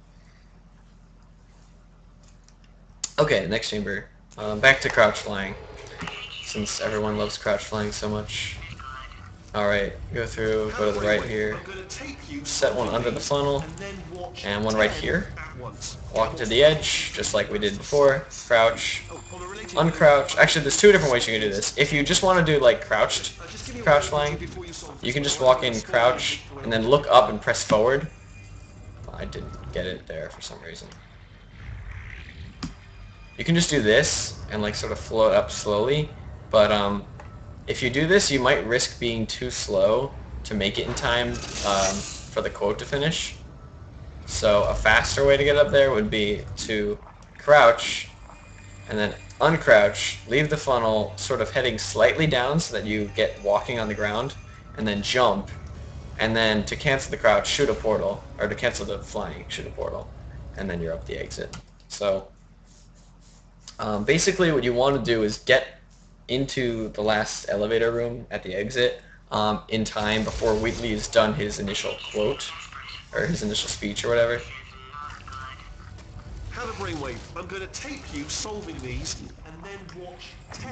Okay, next chamber. Back to crouch flying, since everyone loves crouch flying so much. Alright, go through, go to the right here, set one under the funnel, and one right here. Walk to the edge, just like we did before, crouch, uncrouch. Actually, there's two different ways you can do this. If you just want to do like crouch flying, you can just walk in crouch, and then look up and press forward. I didn't get it there for some reason. You can just do this, and like sort of float up slowly, but if you do this, you might risk being too slow to make it in time for the quote to finish. So a faster way to get up there would be to crouch and then uncrouch, leave the funnel sort of heading slightly down so that you get walking on the ground, and then jump, and then to cancel the crouch, shoot a portal, or to cancel the flying, shoot a portal, and then you're up the exit. So basically what you want to do is get into the last elevator room at the exit in time before Wheatley's done his initial quote, or his initial speech or whatever. Have a brainwave. I'm going to tape you solving these and then watch 10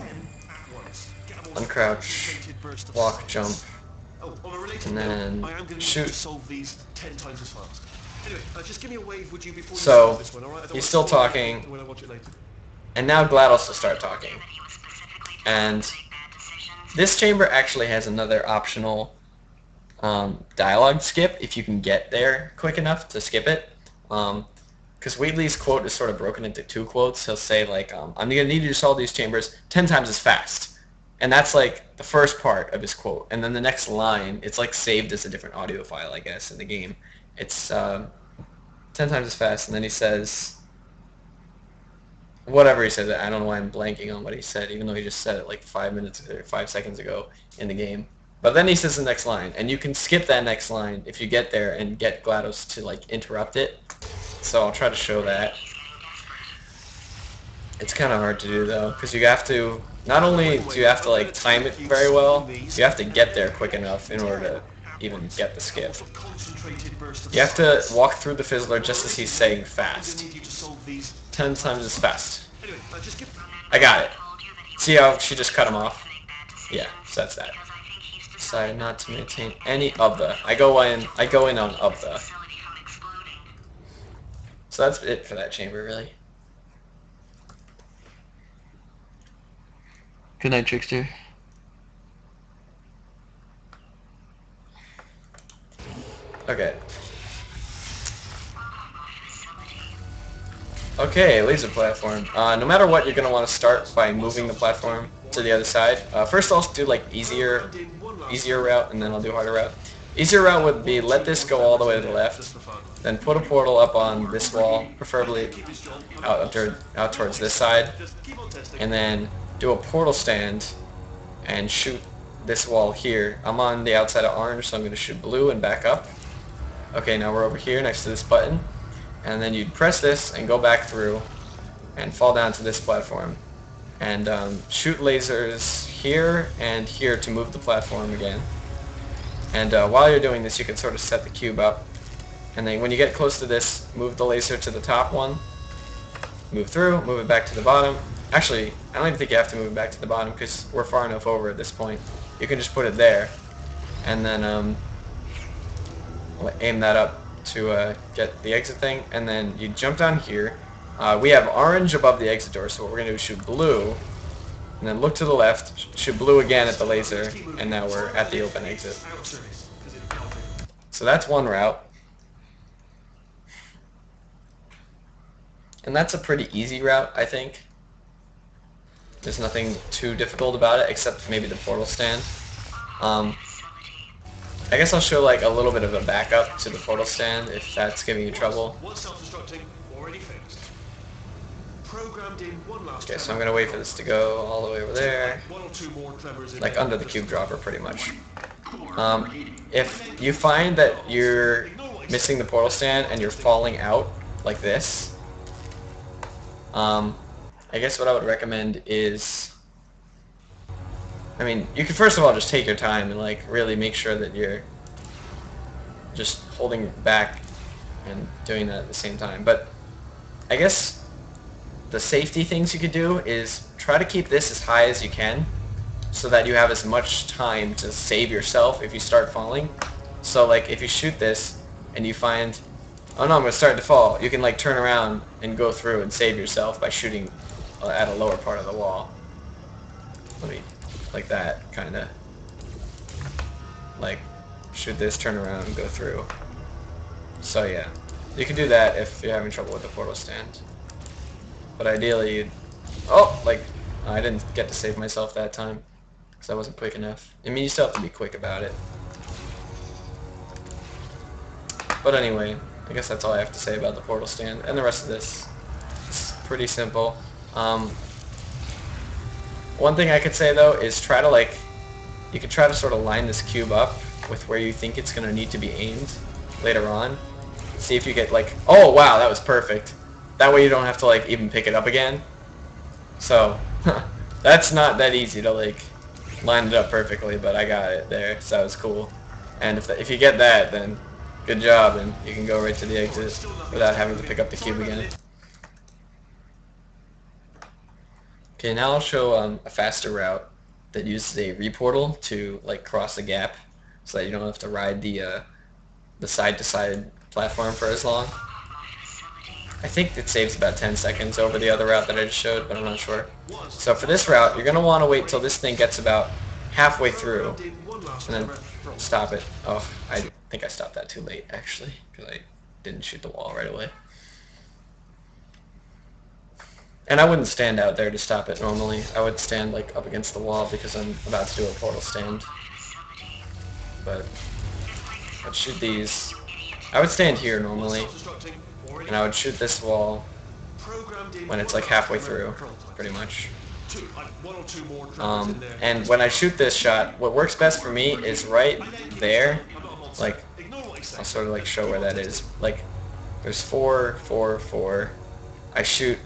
at once. Uncrouch, walk, jump, Oh, on a related and then note, I am going to shoot. solve these 10 times as fast. Anyway, just give me a wave, would you, before you So, solve this one, all right? I don't he's want still to spoil talking. it when I watch it later. And now GLaDOS will start talking. And this chamber actually has another optional dialogue skip if you can get there quick enough to skip it. Because Wheatley's quote is sort of broken into two quotes. He'll say like, I'm going to need you to solve these chambers 10 times as fast. And that's like the first part of his quote. And then the next line, it's like saved as a different audio file, I guess, in the game. It's 10 times as fast. And then he says whatever he said. I don't know why I'm blanking on what he said, even though he just said it like 5 seconds ago in the game. But then he says the next line, and you can skip that next line if you get there and get GLaDOS to like interrupt it. So I'll try to show that. It's kind of hard to do though, because you have to, not only do you have to like time it very well, you have to get there quick enough in order to even get the skip. You have to walk through the fizzler just as he's saying fast. 10 times as fast. I got it. See how she just cut him off? Yeah, so that's that. Decided not to maintain any of the. I go in on of the. So that's it for that chamber, really. Good night, Trickster. Okay. Okay, laser platform. No matter what, you're going to want to start by moving the platform to the other side. First I'll do like easier route, and then I'll do harder route. Easier route would be let this go all the way to the left, then put a portal up on this wall, preferably out towards this side, and then do a portal stand and shoot this wall here. I'm on the outside of orange, so I'm going to shoot blue and back up. Okay, now we're over here next to this button, and then you'd press this and go back through, and fall down to this platform. And shoot lasers here and here to move the platform again. And while you're doing this, you can sort of set the cube up. And then when you get close to this, move the laser to the top one, move through, move it back to the bottom. Actually, I don't even think you have to move it back to the bottom because we're far enough over at this point. You can just put it there, and then aim that up to get the exit thing, and then you jump down here. We have orange above the exit door, so what we're going to do is shoot blue, and then look to the left, shoot blue again at the laser, and now we're at the open exit. So that's one route. And that's a pretty easy route, I think. There's nothing too difficult about it, except maybe the portal stand. I guess I'll show like a little bit of a backup to the portal stand if that's giving you trouble. Okay, so I'm going to wait for this to go all the way over there, like under the cube dropper pretty much. If you find that you're missing the portal stand and you're falling out like this, I guess what I would recommend is, I mean, you can first of all just take your time and like really make sure that you're just holding back and doing that at the same time. But I guess the safety things you could do is try to keep this as high as you can so that you have as much time to save yourself if you start falling. So like if you shoot this and you find, oh no, I'm going to start to fall, you can like turn around and go through and save yourself by shooting at a lower part of the wall. Let me, like that, kind of. Like, shoot this, turn around, and go through. So yeah, you can do that if you're having trouble with the portal stand. But ideally, you'd... Oh, like, I didn't get to save myself that time because I wasn't quick enough. I mean, you still have to be quick about it. But anyway, I guess that's all I have to say about the portal stand. And the rest of this is pretty simple. One thing I could say though is try to like, you could try to sort of line this cube up with where you think it's going to need to be aimed later on. See if you get like, oh wow, that was perfect. That way you don't have to like even pick it up again. So that's not that easy to like line it up perfectly, but I got it there, so that was cool. And if you get that, then good job, and you can go right to the exit without having to pick up the cube again. Okay, now I'll show a faster route that uses a reportal to like cross a gap, so that you don't have to ride the side-to-side platform for as long. I think it saves about 10 seconds over the other route that I just showed, but I'm not sure. So for this route, you're going to want to wait till this thing gets about halfway through, and then stop it. Oh, I think I stopped that too late, actually, because I didn't shoot the wall right away. And I wouldn't stand out there to stop it normally. I would stand like up against the wall because I'm about to do a portal stand. But I'd shoot these. I would stand here normally, and I would shoot this wall when it's like halfway through, pretty much. And when I shoot this shot, what works best for me is right there. Like, I'll sort of like show where that is. Like, there's 4, 4, 4. I shoot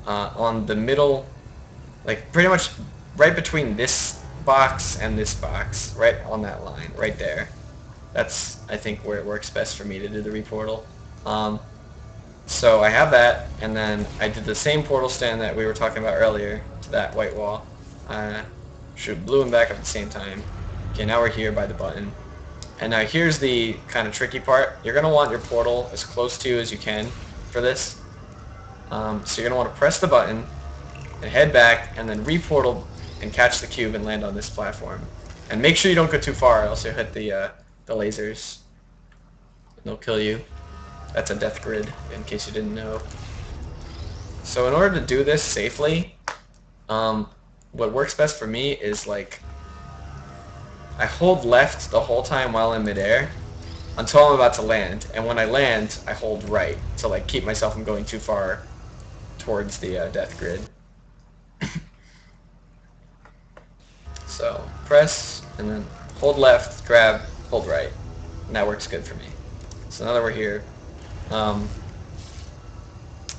on the middle, like pretty much right between this box and this box, right on that line, right there. That's, I think, where it works best for me to do the reportal. So I have that, and then I did the same portal stand that we were talking about earlier to that white wall. Shoot blue and back at the same time. Okay, now we're here by the button. And now here's the kind of tricky part. You're going to want your portal as close to you as you can for this. So you're going to want to press the button and head back and then reportal and catch the cube and land on this platform. And make sure you don't go too far, else you'll hit the lasers. And they'll kill you. That's a death grid, in case you didn't know. So in order to do this safely, what works best for me is like, I hold left the whole time while in midair until I'm about to land. And when I land, I hold right to like keep myself from going too far towards the death grid. So press and then hold left, grab, hold right, and that works good for me. So now that we're here,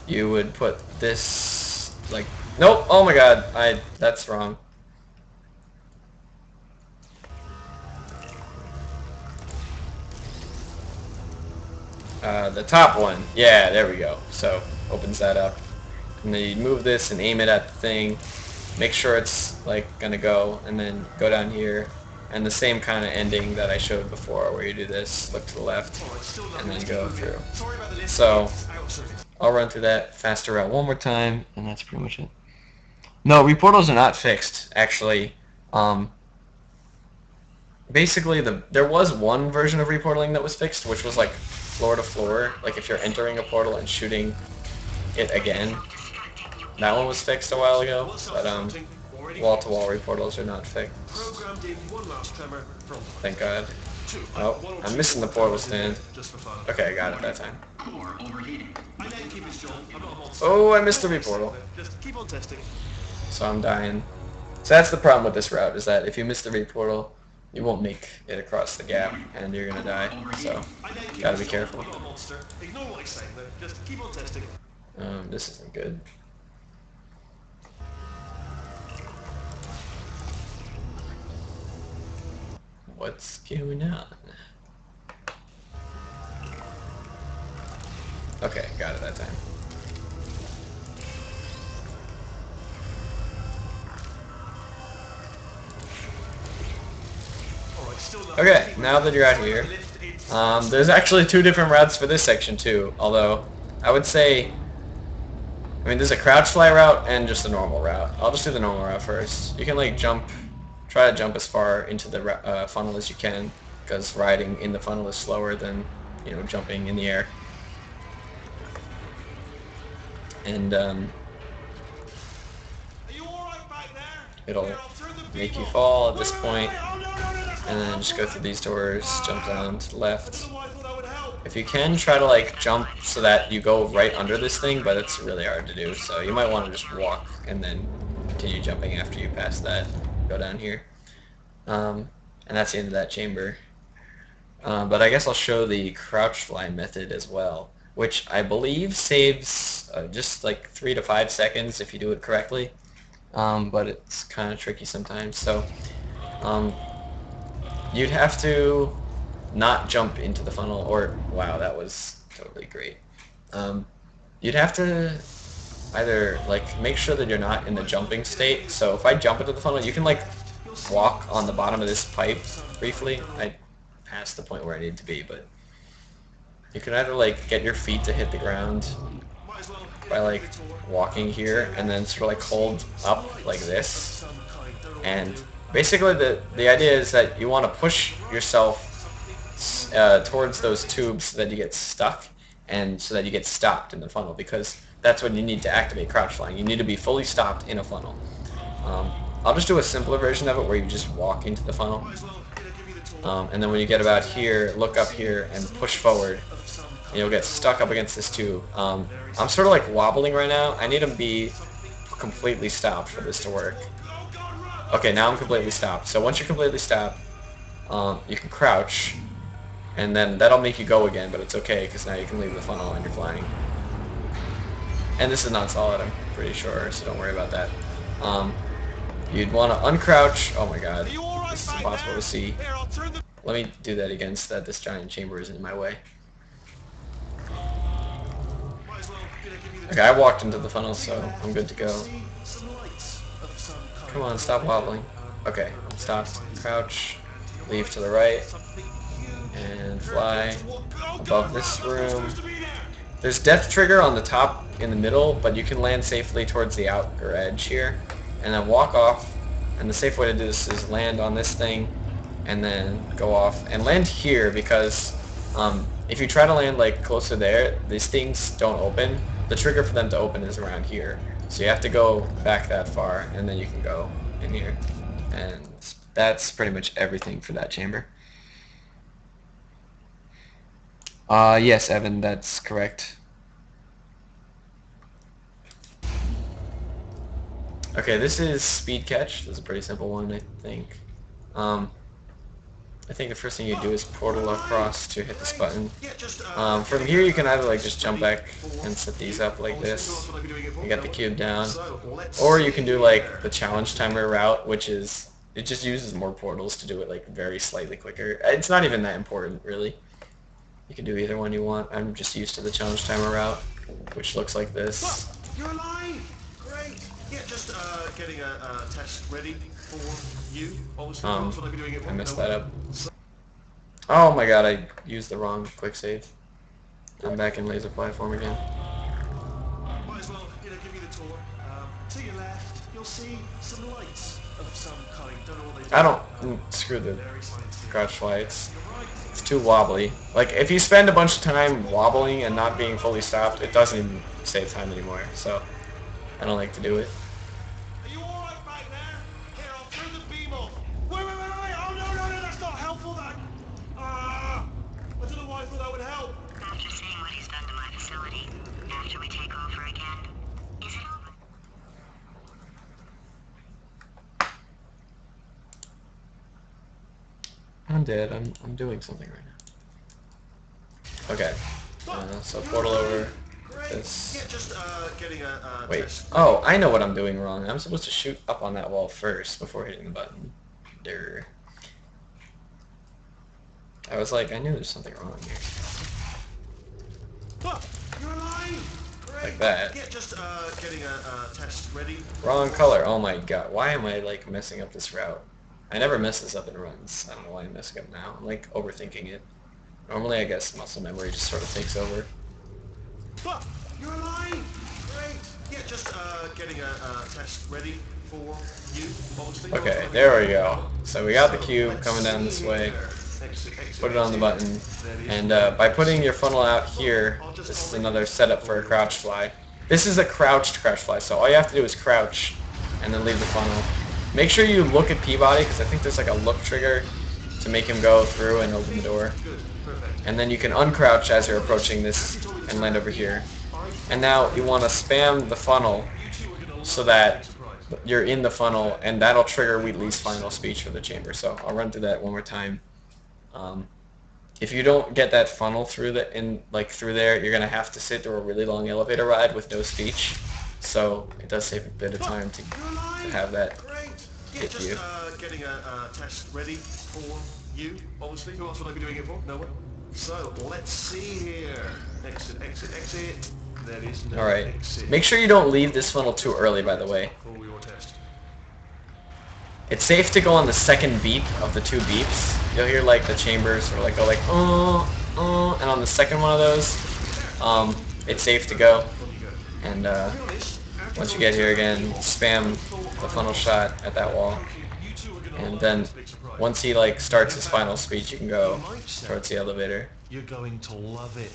you would put this like, nope, oh my god, that's wrong. The top one, yeah, there we go. So, opens that up. And then you move this and aim it at the thing. Make sure it's, like, gonna go, and then go down here. And the same kind of ending that I showed before, where you do this, look to the left, and then go through. So, I'll run through that faster route one more time, and that's pretty much it. No, reportals are not fixed, actually. Basically, there was one version of reportaling that was fixed, which was like floor to floor, like if you're entering a portal and shooting it again. That one was fixed a while ago, but wall-to-wall reportals are not fixed. Thank God. Oh, I'm missing the portal stand. Okay, I got it that time. Oh, I missed the reportal. So I'm dying. So that's the problem with this route, is that if you miss the reportal, you won't make it across the gap, and you're gonna die. So, gotta be careful. This isn't good. What's going on? Okay, got it that time. Okay, now that you're out here, there's actually two different routes for this section too, although I would say, I mean, there's a crouch fly route and just a normal route. I'll just do the normal route first. You can like jump, try to jump as far into the funnel as you can, because riding in the funnel is slower than, you know, jumping in the air. And it'll make you fall at this point, and then just go through these doors, jump down to the left. If you can, try to like jump so that you go right under this thing, but it's really hard to do, so you might want to just walk and then continue jumping after you pass that. Go down here. And that's the end of that chamber. But I guess I'll show the crouch fly method as well, which I believe saves just like 3 to 5 seconds if you do it correctly. But it's kind of tricky sometimes. So you'd have to not jump into the funnel, or wow, that was totally great. You'd have to either like make sure that you're not in the jumping state. So if I jump into the funnel, you can like walk on the bottom of this pipe briefly. I passed the point where I need to be, but you can either like get your feet to hit the ground by like walking here, and then sort of like hold up like this. And basically the idea is that you want to push yourself towards those tubes so that you get stuck, and so that you get stopped in the funnel, because that's when you need to activate crouch flying. You need to be fully stopped in a funnel. I'll just do a simpler version of it where you just walk into the funnel. And then when you get about here, look up here and push forward. And you'll get stuck up against this tube. I'm sort of like wobbling right now. I need to be completely stopped for this to work. Okay, now I'm completely stopped. So once you're completely stopped, you can crouch, and then that'll make you go again, but it's okay because now you can leave the funnel and you're flying. And this is not solid, I'm pretty sure, so don't worry about that. You'd want to uncrouch. Oh my god, this is impossible to see. Let me do that again so that this giant chamber isn't in my way. Okay, I walked into the funnel, so I'm good to go. Come on, stop wobbling. Okay, stop, crouch, leave to the right, and fly above this room. There's death trigger on the top in the middle, but you can land safely towards the outer edge here, and then walk off. And the safe way to do this is land on this thing, and then go off and land here, because if you try to land like closer there, these things don't open. The trigger for them to open is around here, so you have to go back that far, and then you can go in here. And that's pretty much everything for that chamber. Yes, Evan, that's correct. Okay, this is speed catch. This is a pretty simple one, I think. I think the first thing you do is portal across to hit this button. Yeah, just From here you can either like just jump back and set these up like this. You got the cube down. Or you can do like the challenge timer route, which is, it just uses more portals to do it like very slightly quicker. It's not even that important really. You can do either one you want. I'm just used to the challenge timer route, which looks like this. You're alive! Great! Yeah, just getting a test ready for you. Obviously, that's what I'll be doing it for. I messed that up. Oh my god, I used the wrong quick save. I'm back in laser platform again. Might as well, give you the tour. To your left, you'll see some lights of some kind. Don't know what they do. I don't screw the crouch fly. It's too wobbly. Like if you spend a bunch of time wobbling and not being fully stopped, it doesn't even save time anymore. So I don't like to do it. Are you alright back there? Here, I'll turn the beam off. Wait! Oh no, that's not helpful. I don't know why I thought that would help. After seeing what he's done to my facility, after we take over again, is it over? I'm dead. I'm doing something right now. Okay. So portal over. This. Yeah, just getting a Wait. test. Oh, I know what I'm doing wrong. I'm supposed to shoot up on that wall first before hitting the button. Durr. I was like, I knew there's something wrong here. You're alive! Great. Like that. Yeah, just getting a test ready. Wrong color. Oh my god. Why am I like messing up this route? I never mess this up in runs. I don't know why I'm messing up now. I'm like overthinking it. Normally I guess muscle memory just sort of takes over. You're alive! Great! Yeah, just getting a test ready for you, obviously. Okay, there we go. So we got the cube coming down this way. Put it on the button. And by putting your funnel out here, this is another setup for a crouch fly. This is a crouched crouch fly, so all you have to do is crouch and then leave the funnel. Make sure you look at Peabody, because I think there's like a look trigger to make him go through and open the door. And then you can uncrouch as you're approaching this and land over here. And now you want to spam the funnel so that you're in the funnel, and that'll trigger Wheatley's final speech for the chamber. So I'll run through that one more time. If you don't get that funnel through through there, you're gonna have to sit through a really long elevator ride with no speech. So it does save a bit of time to have that hit you. Getting a test ready for you, obviously. Who else would I be doing it for? No one. So let's see here. Exit. There is no exit. Make sure you don't leave this funnel too early, by the way. For your test. It's safe to go on the second beep of the two beeps. You'll hear like the chambers sort of like go like and on the second one of those, it's safe to go. And once you get here again, spam the funnel shot at that wall. And then once he like starts his final speech, you can go towards the elevator. You're going to love it.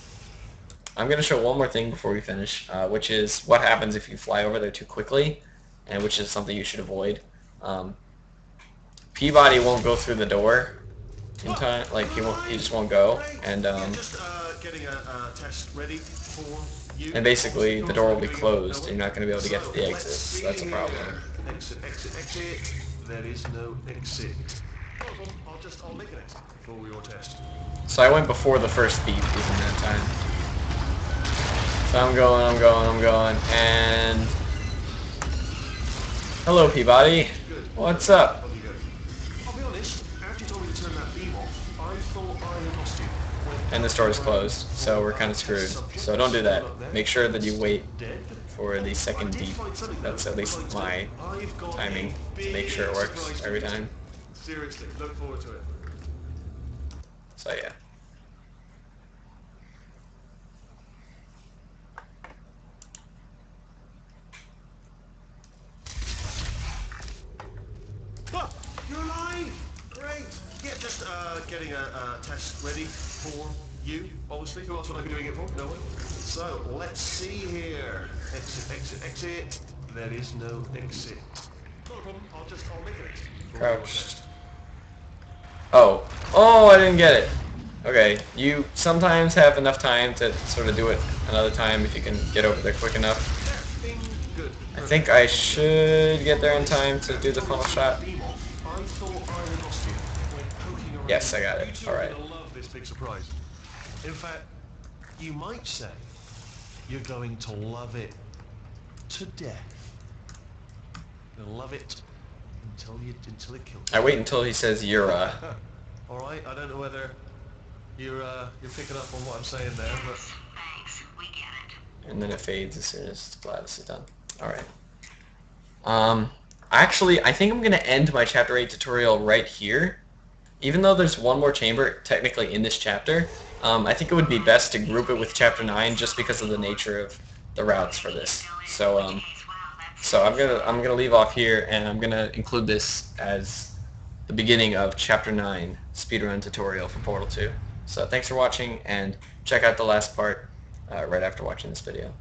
I'm going to show one more thing before we finish, which is what happens if you fly over there too quickly, and which is something you should avoid. Peabody won't go through the door in time, like he just won't go, and basically the door will be closed, and you're not going to be able to get to the exit, so that's a problem. Exit. There is no exit. I'll make an exit for your test. So I went before the first beep, even that time. So I'm going, and... Hello, Peabody. What's up? I'll be honest, after you told me to turn that beam off, I thought I had lost you. And the store is closed, so we're kind of screwed. So don't do that. Make sure that you wait for the second beep. That's at least my timing to make sure it works every time. Seriously, look forward to it. So yeah. You're alive! Great! Yeah, just getting a test ready for you, obviously. Who else would I be doing it for? No one. So let's see here. Exit. There is no exit. Not a problem. I'll make it. Crouched. Oh, I didn't get it. Okay, you sometimes have enough time to sort of do it another time if you can get over there quick enough. Good. I think I should get there in time to do the funnel shot. Yes, I got You it. two All are right. going to love this big surprise. In fact, you might say you're going to love it to death. You're going to love it until it kills I you. wait until he says Yura. All right. I don't know whether you're picking up on what I'm saying there, but Thanks, we get it. And then it fades as soon as Gladys is done. All right. Actually, I think I'm going to end my Chapter 8 tutorial right here. Even though there's one more chamber technically in this chapter, I think it would be best to group it with Chapter 9 just because of the nature of the routes for this. So, I'm gonna leave off here, and I'm gonna include this as the beginning of Chapter 9 speedrun tutorial for Portal 2. So thanks for watching, and check out the last part right after watching this video.